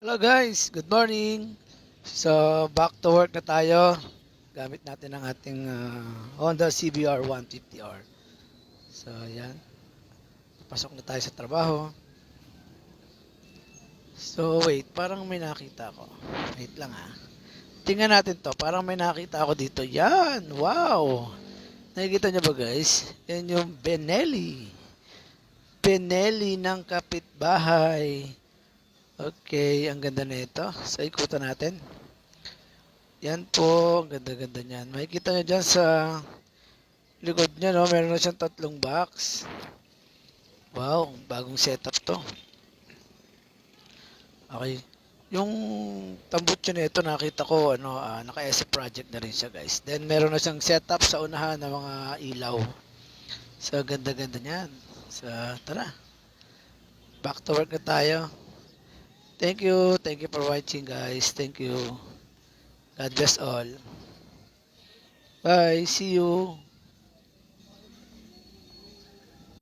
Hello guys, good morning. So back to work na tayo. Gamit natin ang ating Honda CBR 150R. So yan, pasok na tayo sa trabaho. So wait, parang may nakita ako. Wait lang ha. Tingnan natin to, parang may nakita ako dito. Yan, wow. Nakikita nyo ba guys? Yan yung Benelli. Benelli ng kapitbahay. Okay, ang ganda na ito. So ikutan natin. Yan po, ang ganda-ganda niyan. Makikita nyo dyan sa likod niya, no? Meron na siyang 3 box. Wow, bagong setup to. Okay. Yung tambutso nito nakita ko, naka-SF project na rin siya, guys. Then, meron na siyang setup sa unahan ng mga ilaw. So, ganda-ganda niyan. So, tara. Back to work na tayo. Thank you. Thank you for watching, guys. Thank you. God bless all. Bye. See you.